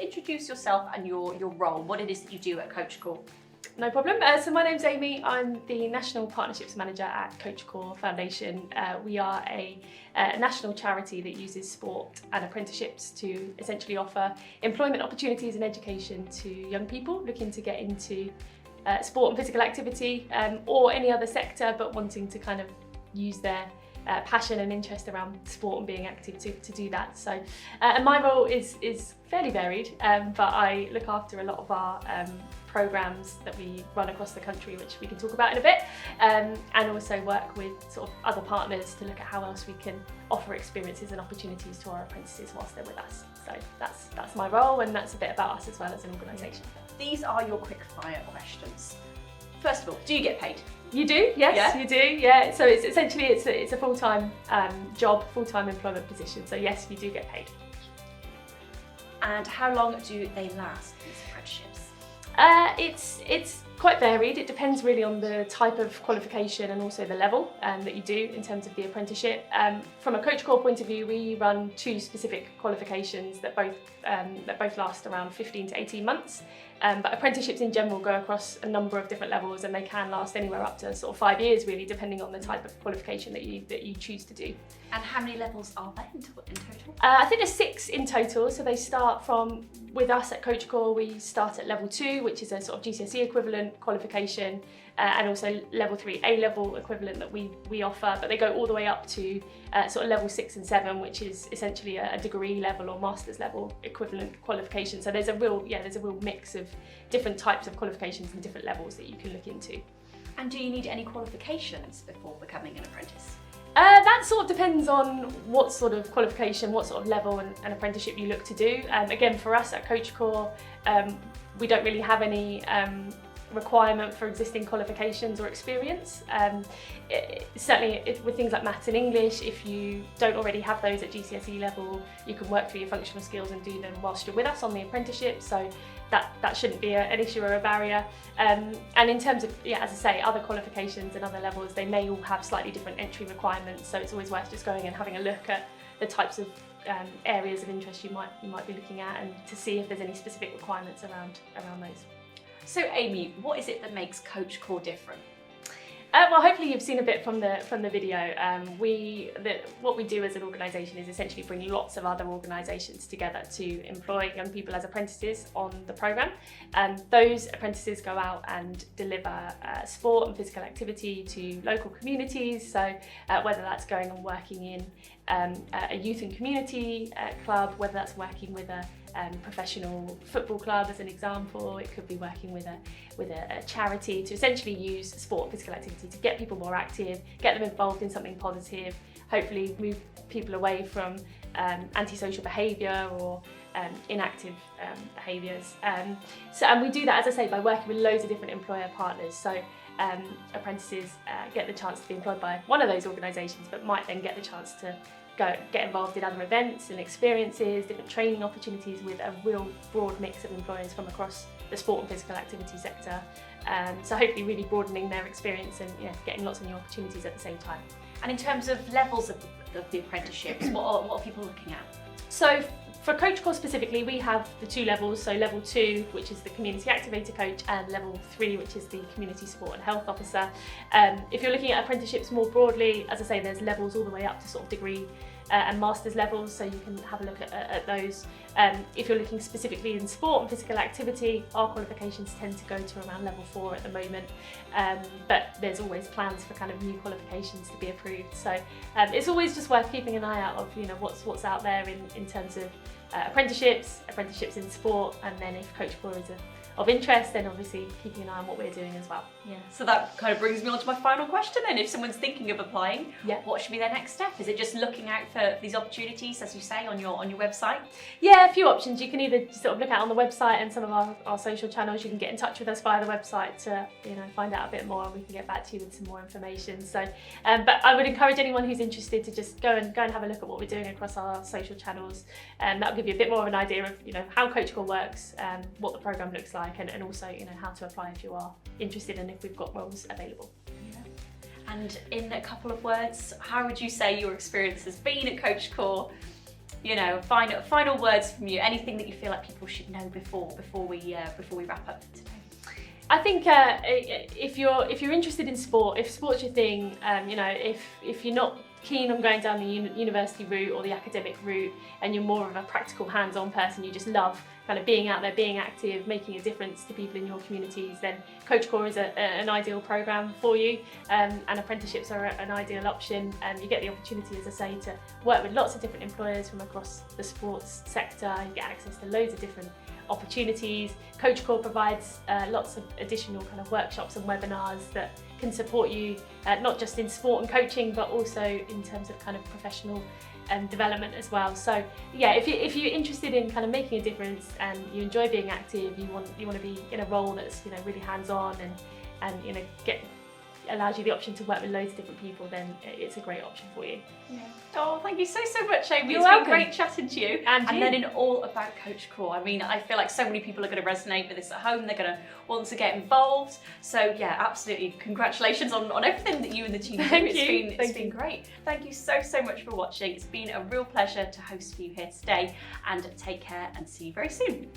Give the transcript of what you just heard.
introduce yourself and your role, what it is that you do at Coach Core. No problem. So my name's Amy. I'm the National Partnerships Manager at Coach Core Foundation. We are a national charity that uses sport and apprenticeships to essentially offer employment opportunities and education to young people looking to get into sport and physical activity or any other sector, but wanting to kind of use their passion and interest around sport and being active to do that. So, and my role is fairly varied, but I look after a lot of our programs that we run across the country, which we can talk about in a bit, and also work with sort of other partners to look at how else we can offer experiences and opportunities to our apprentices whilst they're with us. So that's my role, and that's a bit about us as well as an organisation. These are your quick fire questions. First of all, do you get paid? You do, yes, Yeah. You do, yeah. So it's essentially it's a full-time job, full-time employment position. So yes, you do get paid. And how long do they last, these apprenticeships? It's quite varied. It depends really on the type of qualification and also the level that you do in terms of the apprenticeship. From a Coach Core point of view, we run two specific qualifications that both last around 15 to 18 months. But apprenticeships in general go across a number of different levels, and they can last anywhere up to sort of 5 years, really, depending on the type of qualification that you choose to do. And how many levels are there in total? I think there's 6 in total. So they start from, with us at Coach Core, we start at level 2, which is a sort of GCSE equivalent qualification, and also level 3 A-level equivalent that we offer, but they go all the way up to sort of level 6 and 7, which is essentially a degree level or master's level equivalent qualification. So there's a real mix of different types of qualifications and different levels that you can look into. And do you need any qualifications before becoming an apprentice? That sort of depends on what sort of qualification, what sort of level and apprenticeship you look to do. Again, for us at Coach Core, we don't really have any requirement for existing qualifications or experience. Certainly with things like maths and English, if you don't already have those at GCSE level, you can work through your functional skills and do them whilst you're with us on the apprenticeship. So that shouldn't be an issue or a barrier. And in terms of, as I say, other qualifications and other levels, they may all have slightly different entry requirements. So it's always worth just going and having a look at the types of areas of interest you might be looking at, and to see if there's any specific requirements around those. So Amy, what is it that makes Coach Core different? Well, hopefully you've seen a bit from the video. What we do as an organisation is essentially bring lots of other organisations together to employ young people as apprentices on the programme. Those apprentices go out and deliver sport and physical activity to local communities. So whether that's going and working in a youth and community club, whether that's working with a professional football club as an example, it could be working with a charity to essentially use sport and physical activity to get people more active, get them involved in something positive, hopefully move people away from antisocial behaviour or inactive behaviours. And we do that, as I say, by working with loads of different employer partners. So apprentices get the chance to be employed by one of those organisations, but might then get the chance to get involved in other events and experiences, different training opportunities with a real broad mix of employers from across the sport and physical activity sector. So hopefully really broadening their experience and getting lots of new opportunities at the same time. And in terms of levels of the apprenticeships, what are people looking at? So for Coach Core specifically, we have the 2 levels. So level 2, which is the community activator coach, and level 3, which is the community support and health officer. If you're looking at apprenticeships more broadly, as I say, there's levels all the way up to sort of degree and master's levels, so you can have a look at those. If you're looking specifically in sport and physical activity, our qualifications tend to go to around level 4 at the moment, but there's always plans for kind of new qualifications to be approved. So it's always just worth keeping an eye out of what's out there in terms of apprenticeships in sport, and then if Coach Core is of interest, then obviously keeping an eye on what we're doing as well. Yeah. So that kind of brings me on to my final question then. If someone's thinking of applying, what should be their next step? Is it just looking out for these opportunities, as you say, on your website? Yeah, a few options. You can either sort of look out on the website and some of our social channels. You can get in touch with us via the website to find out a bit more, and we can get back to you with some more information. So, but I would encourage anyone who's interested to just go and have a look at what we're doing across our social channels, and that'll give you a bit more of an idea of how Coach Core works, what the programme looks like, and also how to apply if you are interested and if we've got roles available. And in a couple of words, how would you say your experience has been at Coach Core? you know, final words from you, anything that you feel like people should know before we wrap up for today. I think if you're interested in sport, if sport's your thing, you know, if you're not keen on going down the university route or the academic route, and you're more of a practical, hands-on person, you just love kind of being out there, being active, making a difference to people in your communities, then Coach Core is an ideal program for you, and apprenticeships are an ideal option. You get the opportunity, as I say, to work with lots of different employers from across the sports sector. You get access to loads of different opportunities. Coach Core provides lots of additional kind of workshops and webinars that can support you not just in sport and coaching, but also in terms of kind of professional development as well. So yeah, if you're interested in kind of making a difference and you enjoy being active, you want to be in a role that's, you know, really hands-on and you know, allows you the option to work with loads of different people, then it's a great option for you. Yeah. Oh, thank you so much, Amy. You're It's welcome. been great chatting to you. And you. learning all about Coach Core. I mean, I feel like so many people are going to resonate with this at home. They're going to want to get involved. So yeah, absolutely. Congratulations on everything that you and the team do. It's been great. Thank you so much for watching. It's been a real pleasure to host for you here today, and take care and see you very soon.